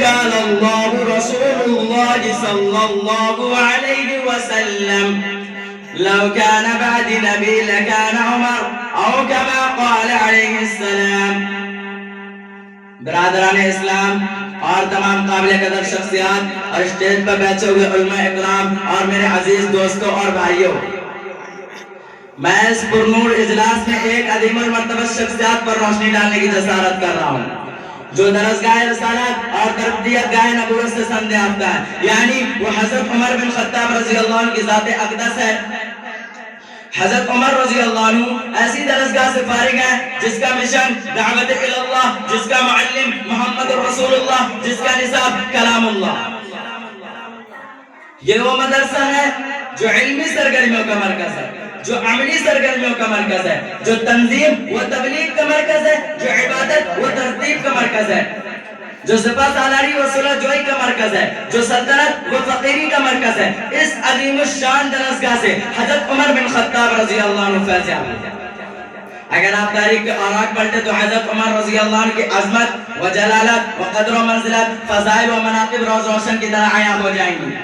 قال الله رسول الله صلى الله عليه وسلم لو كان بعد نبي لكان عمر او كما قال عليه السلام. برادران اسلام اور تمام قابل قدر شخصیات اور اسٹیج پر بیٹھے ہوئے علماء اکرام اور میرے عزیز دوستوں اور بھائیوں، میں اس پرنور اجلاس میں ایک عظیم المرتبہ شخصیات پر روشنی ڈالنے کی جسارت کر رہا ہوں جو درسگاہ رسالت اور تربیت گاہ نبوت سے سند یافتہ ہے، یعنی وہ حضرت عمر بن خطاب رضی اللہ عنہ کی ذات اقدس ہے. حضرت عمر رضی اللہ عنہ ایسی درسگاہ سے فارغ ہیں جس کا مشن دعوت اللہ، جس کا معلم محمد رسول اللہ، جس کا نصاب کلام اللہ. یہ وہ مدرسہ ہے جو علمی سرگرمیوں کا مرکز ہے، جو عملی سرگرمیوں کا مرکز ہے، جو تنظیم و تبلیغ کا مرکز ہے، جو عبادت و ترتیب کا مرکز ہے، جو سپہ سالاری و صلح جوئی کا مرکز ہے، جو سلطنت و فقیری کا مرکز ہے. اس عظیم الشان درسگاہ سے حضرت عمر بن خطاب رضی اللہ عنہ فیض یافتہ ہیں. اگر آپ تاریخ کے اوراق پلٹے تو حضرت عمر رضی اللہ عنہ کی عظمت و جلالت و قدر و منزلت، فضائل و مناقب روز روشن کی طرح عیاں ہو جائیں گی.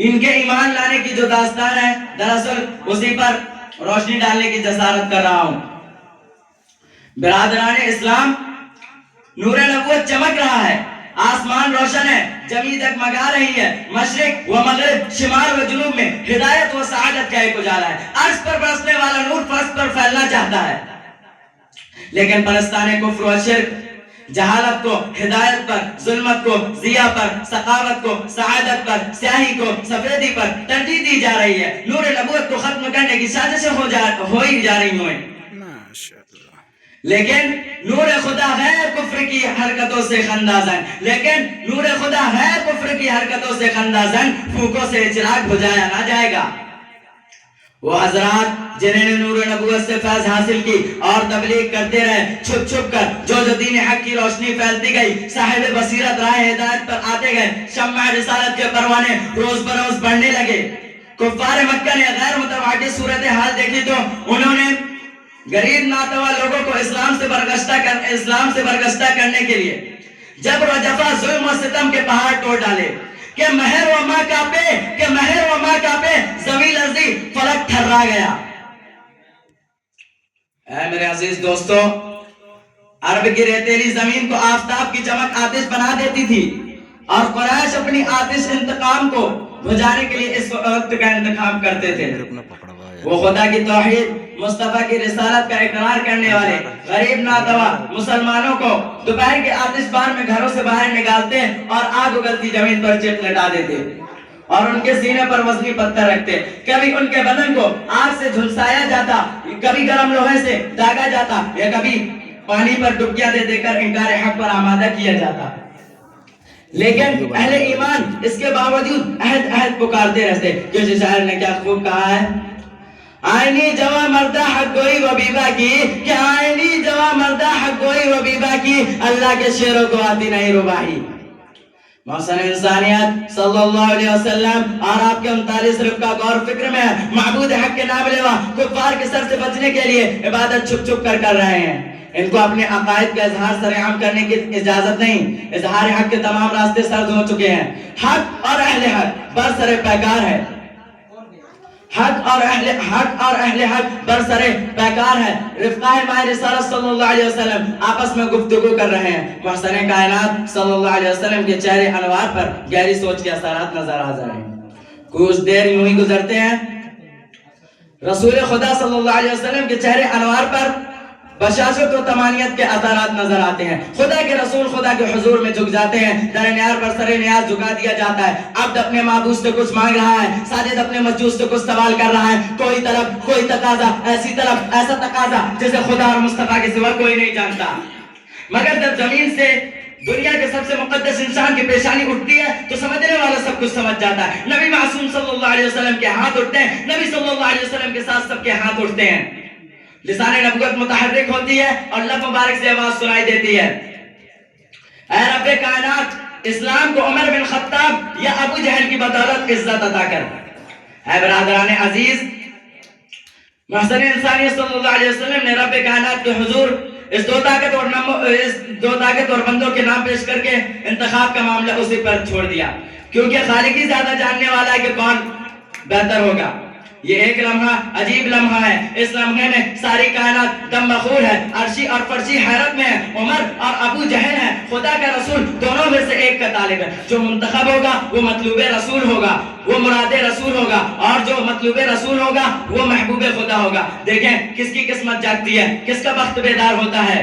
ان کے ایمان لانے کی جو داستان ہے دراصل اسی پر روشنی ڈالنے کی جسارت کر رہا ہوں. برادران اسلام، نور نبوت چمک رہا ہے، آسمان روشن ہے، زمین جگمگا رہی ہے، مشرق و مغرب، شمال و جنوب میں ہدایت و سعادت کا ایک اجالا ہے. عرش پر برسنے والا نور فرش پر پھیلنا چاہتا ہے، لیکن پرستانے کفر و شرک جہالت کو ہدایت پر، ظلمت کو ضیاء پر، سخاوت کو سعادت پر، سیاہی کو سفیدی پر ترجیح دی جا رہی ہے. نور نبوت کو ختم کرنے کی سازشیں ہو ہی جا رہی ہیں. لیکن نور خدا غیر کفر کی حرکتوں سے خندازن، لیکن نور خدا غیر کفر کی حرکتوں سے خندازن پھوکوں سے چراغ بجھایا نہ جائے گا. وہ حضرات جنہوں نے نور نبوت سے فیض حاصل کی اور تبلیغ کرتے رہے چھپ چھپ کر، جو دین حق کی روشنی پھیلتی گئی، صاحب بصیرت راہ ہدایت پر آتے گئے، شمع رسالت کے پروانے روز بروز بڑھنے لگے. کفار مکہ نے غیر متوقع صورتحال دیکھی تو انہوں نے غریب ناتوا لوگوں کو اسلام سے برگشتہ کرنے کے لیے جبر و جفا، ظلم و ستم کے پہاڑ توڑ ڈالے کہ مہر و ماں کانپے، زمین لرزی، فلک تھرا گیا. اے میرے عزیز دوستو، عرب کی ریتیلی زمین کو آفتاب کی چمک آتش بنا دیتی تھی، اور قریش اپنی آتش انتقام کو بجھانے کے لیے اس وقت کا انتخاب کرتے تھے. وہ خدا کی توحید، مصطفیٰ کی رسالت کا اقرار کرنے والے غریب ناتوا مسلمانوں کو دوپہر کے آتش بار میں گھروں سے باہر نکالتے اور آگ اگلتی زمین پر چٹ لٹا دیتے اور ان کے سینے پر وزنی پتھر رکھتے. کبھی ان کے بدن کو آگ سے جھلسایا جاتا، کبھی گرم لوہے سے داغا جاتا، یا کبھی پانی پر ڈبکیاں دے کر انکار حق پر آمادہ کیا جاتا. لیکن اہل ایمان اس کے باوجود عہد پکارتے رہتے. کسی شاعر نے کیا خوب کہا ہے، آئینی جوان مردہ حق گوئی و بیبا کی، کہ آئینی جوان مردہ حق گوئی و بیبا کی، اللہ کے شعروں کو آتی نہیں رباہی. محسن انسانیت صلی اللہ علیہ وسلم اور آپ کے 39 رفقہ غور فکر میں معبود حق کے نام لیوا کفار کے سر سے بچنے کے لیے عبادت چھپ چھپ کر رہے ہیں. ان کو اپنے عقائد کا اظہار سرعام کرنے کی اجازت نہیں. اظہار حق کے تمام راستے سرد ہو چکے ہیں. حق اور اہل حق برسر پیکار ہے، حق اور اہل حق برسر پیکار ہے. رفقہ ماہ رسالت صلی اللہ علیہ وسلم آپس میں گفتگو کر رہے ہیں. محسن کائنات صلی اللہ علیہ وسلم کے چہرے انوار پر گہری سوچ کے اثرات نظر آ رہے ہیں. کچھ دیر یوں ہی گزرتے ہیں، رسول خدا صلی اللہ علیہ وسلم کے چہرے انوار پر بشاشت و تمانیت کے اثرات نظر آتے ہیں. خدا کے رسول خدا کے حضور میں جھک جاتے ہیں. در نیاز پر سر نیاز جھکا دیا جاتا ہے. عبد اپنے معبود سے کچھ مانگ رہا ہے، ساجد اپنے مجوس سے کچھ سوال کر رہا ہے. کوئی طلب، کوئی تقاضا، ایسی طلب، ایسا تقاضا جسے خدا اور مصطفیٰ کے سوا کوئی نہیں جانتا. مگر جب زمین سے دنیا کے سب سے مقدس انسان کی پیشانی اٹھتی ہے تو سمجھنے والا سب کچھ سمجھ جاتا ہے. نبی معصوم صلی اللہ علیہ وسلم کے ہاتھ اٹھتے ہیں، نبی صلی اللہ علیہ وسلم کے ساتھ سب کے ہاتھ اٹھتے ہیں. لسان نبوت متحرک ہوتی ہے اور لب مبارک سے آواز سنائی دیتی ہے، اے رب کائنات، اسلام کو عمر بن خطاب یا ابو جہل کی بدولت عزت عطا کر. اے برادران عزیز، محسن انسانیت صلی اللہ علیہ وسلم نے رب کائنات کے حضور اس دو طاقتور بندوں کے نام پیش کر کے انتخاب کا معاملہ اسی پر چھوڑ دیا، کیونکہ خالق ہی زیادہ جاننے والا ہے کہ کون بہتر ہوگا۔ یہ ایک لمحہ عجیب لمحہ ہے، اس لمحے میں ساری کائنات دم بخور ہے، عرشی اور فرشی حیرت میں ہے۔ عمر اور ابو جہل ہے، خدا کا رسول دونوں میں سے ایک کا طالب ہے۔ جو منتخب ہوگا وہ مطلوب رسول ہوگا، وہ مراد رسول ہوگا، اور جو مطلوب رسول ہوگا وہ محبوب خدا ہوگا۔ دیکھیں کس کی قسمت جاگتی ہے، کس کا بخت بیدار ہوتا ہے۔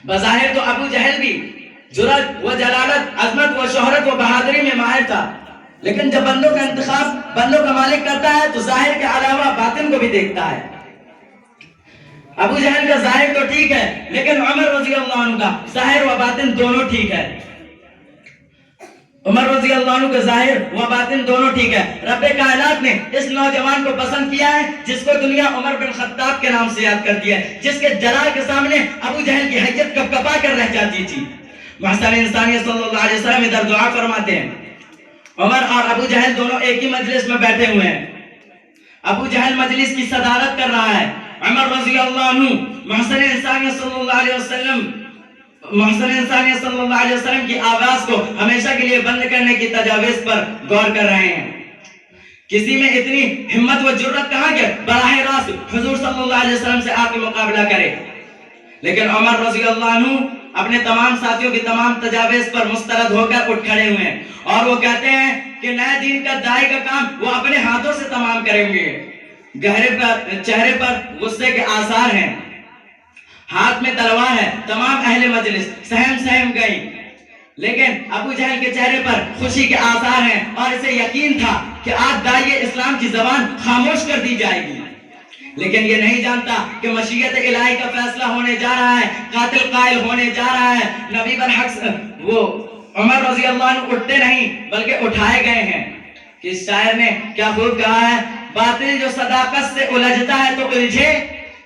بظاہر تو ابو جہل بھی جرأت و جلالت، عظمت و شہرت و بہادری میں ماہر تھا، لیکن جب بندوں کا انتخاب بندوں کا مالک کرتا ہے تو ظاہر کے علاوہ باطن کو بھی دیکھتا ہے۔ ابو جہل کا ظاہر تو ٹھیک ہے، لیکن عمر رضی اللہ عنہ کا ظاہر و باطن دونوں ٹھیک ہے۔ عمر رضی اللہ عنہ کا ظاہر و باطن دونوں ٹھیک ہے۔ رب کائنات نے اس نوجوان کو پسند کیا ہے جس کو دنیا عمر بن خطاب کے نام سے یاد کرتی ہے، جس کے جلال کے سامنے ابو جہل کی حیت کپ کپا کر رہ جاتی تھی۔ محسن انسانیت صلی اللہ علیہ وسلم ادھر دعا فرماتے ہیں، عمر اور ابو جہل دونوں ایک ہی مجلس میں بیٹھے ہوئے ہیں۔ ابو جہل مجلس کی صدارت کر رہا ہے، عمر رضی اللہ عنہ محسن انسانیت صلی اللہ علیہ وسلم کی آواز کو ہمیشہ کے لیے بند کرنے کی تجاویز پر غور کر رہے ہیں۔ کسی میں اتنی ہمت و جرأت کہاں کہ براہ راست حضور صلی اللہ علیہ وسلم سے آ کے مقابلہ کرے، لیکن عمر رضی اللہ عنہ اپنے تمام ساتھیوں کی تمام تجاویز پر مسترد ہو کر اٹھ کھڑے ہوئے ہیں، اور وہ کہتے ہیں کہ نئے دین کا داعی کا کام وہ اپنے ہاتھوں سے تمام کریں گے۔ چہرے پر غصے کے آثار ہیں، ہاتھ میں تلوار ہے۔ تمام اہل مجلس سہم گئی، لیکن ابو جہل کے چہرے پر خوشی کے آثار ہیں، اور اسے یقین تھا کہ آج داعی اسلام کی زبان خاموش کر دی جائے گی، لیکن یہ نہیں جانتا کہ مشیت الہی کا فیصلہ ہونے جا رہا ہے، قاتل قائل ہونے جا رہا ہے۔ نبی برحق وہ عمر رضی اللہ عنہ اٹھتے نہیں بلکہ اٹھائے گئے ہیں۔ کس شاعر نے کیا خوب کہا ہے، باطل جو صداقت سے الجھتا ہے تو الجھے،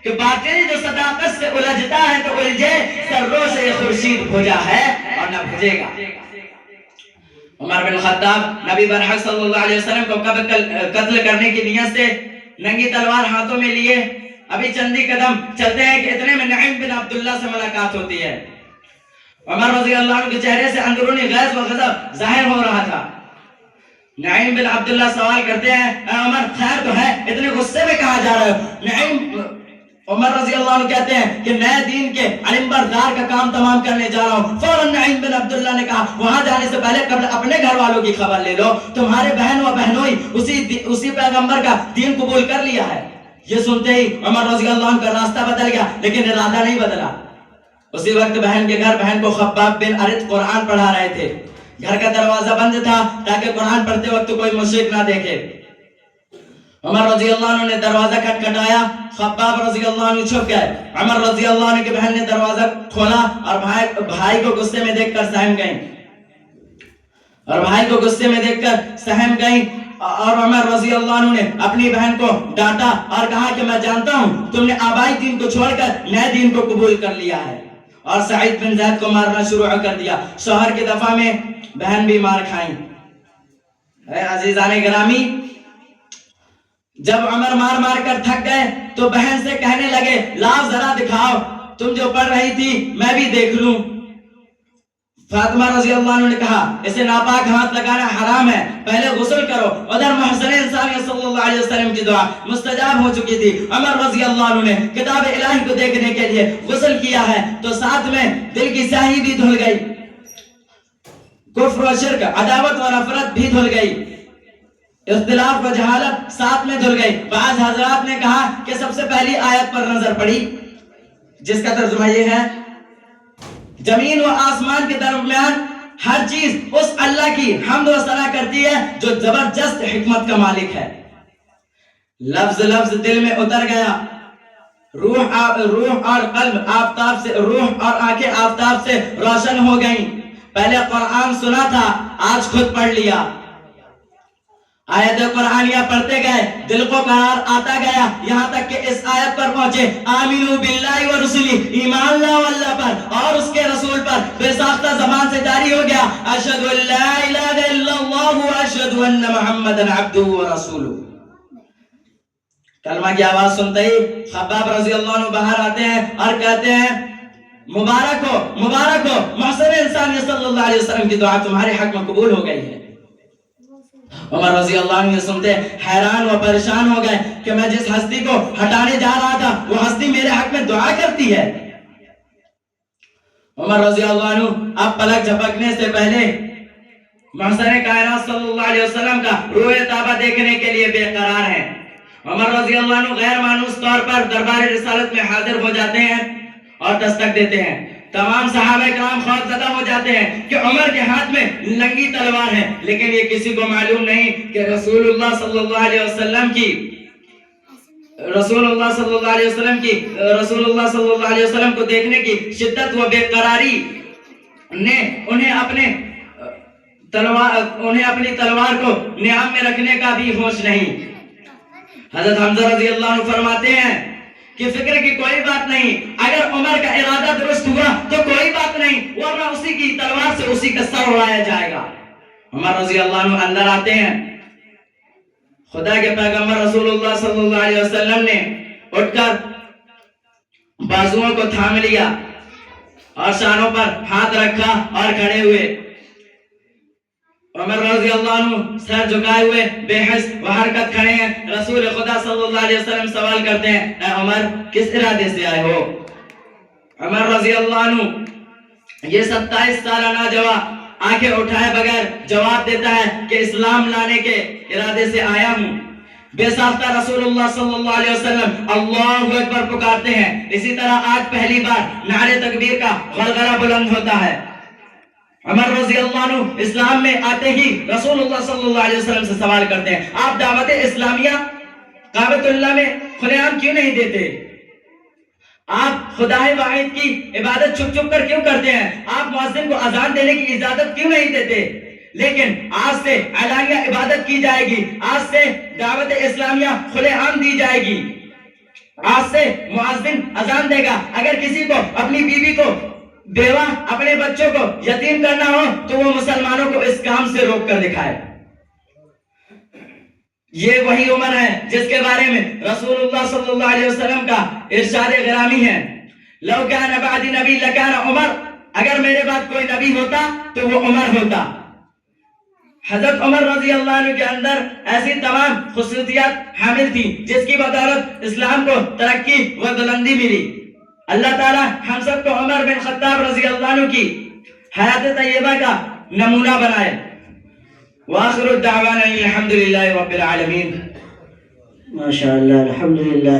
کہ باطل جو صداقت سے الجھتا ہے تو الجھے، سروں سے یہ خورشید بھجا ہے اور نہ بھجے گا۔ عمر بن خطاب نبی برحق صلی اللہ علیہ وسلم کو قتل کرنے کی نیت سے ننگی تلوار ہاتھوں میں لیے ابھی چندی قدم چلتے ہیں کہ اتنے میں نعیم بن عبداللہ سے ملاقات ہوتی ہے۔ عمر رضی اللہ عنہ کے چہرے سے اندرونی غیظ و غضب ظاہر ہو رہا تھا۔ نعیم بن عبداللہ سوال کرتے ہیں، اے عمر خیر تو ہے، اتنے غصے میں کہاں جا رہے ہو؟ عمر رضی اللہ عنہ کہتے ہیں کہ نئے دین کے علم بردار کا کام تمام کرنے جا رہا ہوں۔ فوراً نعیم بن عبداللہ نے کہا، وہاں جانے سے پہلے قبل اپنے گھر والوں کی خبر لے لو، تمہارے بہن و بہنوئی اسی پیغمبر کا دین قبول کر لیا ہے۔ یہ سنتے ہی عمر رضی اللہ عنہ کا راستہ بدل گیا، لیکن ارادہ نہیں بدلا۔ اسی وقت بہن کے گھر بہن کو خباب بن ارت قرآن پڑھا رہے تھے۔ گھر کا دروازہ بند تھا تاکہ قرآن پڑھتے وقت کوئی مشرک نہ دیکھے۔ عمر رضی اللہ عنہ نے دروازہ کھٹکھٹایا، خباب رضی اللہ عنہ چھپ گئے۔ عمر رضی اللہ عنہ کی بہن نے دروازہ کھولا اور بھائی کو غصے میں دیکھ کر سہم گئیں، اور عمر رضی اللہ عنہ نے اپنی بہن کو ڈانٹا اور کہا کہ میں جانتا ہوں تم نے آبائی دین کو چھوڑ کر نئے دین کو قبول کر لیا ہے، اور سعید بن زید کو مارنا شروع کر دیا۔ شوہر کی دفعہ میں بہن بھی مار کھائیں۔ اے عزیزان گرامی، جب عمر مار کر تھک گئے تو بہن سے کہنے لگے، لاؤ ذرا دکھاؤ، تم جو پڑھ رہی تھی میں بھی دیکھ لوں۔ فاطمہ رضی اللہ عنہ نے کہا، اسے ناپاک ہاتھ لگانا حرام ہے، پہلے غسل کرو۔ ادھر محسن انسانیت صلی اللہ علیہ وسلم کی دعا مستجاب ہو چکی تھی۔ عمر رضی اللہ عنہ نے کتاب الہی کو دیکھنے کے لیے غسل کیا ہے تو ساتھ میں دل کی سیاہی بھی دھل گئی، کفر و شرک، عداوت و نفرت بھی دھل گئی، اختلاف و جہالت ساتھ میں دھل گئی۔ بعض حضرات نے کہا کہ سب سے پہلی آیت پر نظر پڑی، جس کا ترجمہ یہ ہے، زمین و آسمان کے درمیان ہر چیز اس اللہ کی حمد و ثنا کرتی ہے جو زبردست حکمت کا مالک ہے۔ لفظ لفظ دل میں اتر گیا، روح اور قلب آفتاب سے، روح اور آنکھیں آفتاب سے روشن ہو گئیں۔ پہلے قرآن سنا تھا، آج خود پڑھ لیا۔ آیت قرآنیہ پڑھتے گئے، دل کو قرار آتا گیا، یہاں تک کہ اس آیت پر پہنچے، آمینو باللہ و رسولی، ایمان لاؤ اللہ پر اور اس کے رسول پر۔ بے ساختہ زبان سے جاری ہو گیا، اشہد ان لا الہ الا اللہ و اشہد ان محمد عبدہ و رسولہ۔ کلمہ کی آواز سنتے ہی خباب رضی اللہ عنہ باہر آتے ہیں اور کہتے ہیں، مبارک ہو مبارک ہو، محسن انسان صلی اللہ علیہ وسلم کی دعا تمہارے حق میں قبول ہو گئی ہے۔ عمر رضی اللہ عنہ یہ سنتے حیران و پریشان ہو گئے کہ میں جس ہستی کو ہٹانے جا رہا تھا وہ ہستی میرے حق میں دعا کرتی ہے۔ عمر رضی اللہ عنہ اب پلک جھپکنے سے پہلے محسن کائنات صلی اللہ علیہ وسلم کا روئے طیبہ دیکھنے کے لیے بے قرار ہیں۔ عمر رضی اللہ عنہ غیر مانوس طور پر دربار رسالت میں حاضر ہو جاتے ہیں اور دستک دیتے ہیں۔ تمام صحابہ کرام خوف زدہ ہو جاتے ہیں کہ عمر کے ہاتھ میں ننگی تلوار ہے، لیکن یہ کسی کو معلوم نہیں کہ رسول اللہ صلی اللہ علیہ وسلم کو دیکھنے کی شدت و بے قراری نے انہیں اپنی تلوار کو نیام میں رکھنے کا بھی ہوش نہیں۔ حضرت حمزہ رضی اللہ عنہ فرماتے ہیں کہ فکر کی کوئی بات نہیں، اگر عمر کا ارادہ درست ہوا تو کوئی بات نہیں، ورنہ اسی کی تلوار سے اسی کا سر اڑایا جائے گا۔ عمر رضی اللہ عنہ اندر آتے ہیں، خدا کے پیغمبر رسول اللہ صلی اللہ علیہ وسلم نے اٹھ کر بازوؤں کو تھام لیا اور شانوں پر ہاتھ رکھا اور کھڑے ہوئے۔ عمر رضی اللہ عنہ سر جھکائے ہوئے بے حس و حرکت کھڑے ہیں۔ رسول خدا صلی اللہ علیہ وسلم سوال کرتے ہیں، اے عمر کس ارادے سے آئے ہو؟ عمر رضی اللہ عنہ یہ 27 سالہ نوجوان آنکھیں اٹھائے بغیر جواب دیتا ہے کہ اسلام لانے کے ارادے سے آیا ہوں۔ بے ساختہ رسول اللہ صلی اللہ علیہ وسلم اللہ اکبر پکارتے ہیں۔ اسی طرح آج پہلی بار نعرے تکبیر کا غرغرہ بلند ہوتا ہے۔ عمر رضی اللہ عنہ اسلام میں آتے ہی رسول اللہ صلی اللہ علیہ وسلم سے سوال کرتے ہیں، آپ دعوت اسلامیہ کعبۃ اللہ میں کھلے عام کیوں نہیں دیتے؟ آپ خدا واحد کی عبادت چھپ چھپ کر کیوں کرتے ہیں؟ آپ مؤذن کو اذان دینے کی اجازت کیوں نہیں دیتے؟ لیکن آج سے اعلانیہ عبادت کی جائے گی، آج سے دعوت اسلامیہ کھلے عام دی جائے گی، آج سے مؤذن اذان دے گا۔ اگر کسی کو اپنی بیوی کو، بیوہ، اپنے بچوں کو یتیم کرنا ہو تو وہ مسلمانوں کو اس کام سے روک کر دکھائے۔ یہ وہی عمر ہے جس کے بارے میں رسول اللہ صلی اللہ علیہ وسلم کا ارشاد گرامی ہے، لو کان بعدی نبی لکان عمر، اگر میرے بعد کوئی نبی ہوتا تو وہ عمر ہوتا۔ حضرت عمر رضی اللہ عنہ کے اندر ایسی تمام خصوصیات حامل تھی جس کی بدولت اسلام کو ترقی و بلندی ملی۔ اللہ تعالی ہم سب کو عمر بن خطاب رضی اللہ عنہ کی حیات طیبہ کا نمونہ بنائے۔ وآخر الدعوانا الحمدللہ رب العالمین۔ ماشاءاللہ، الحمدللہ۔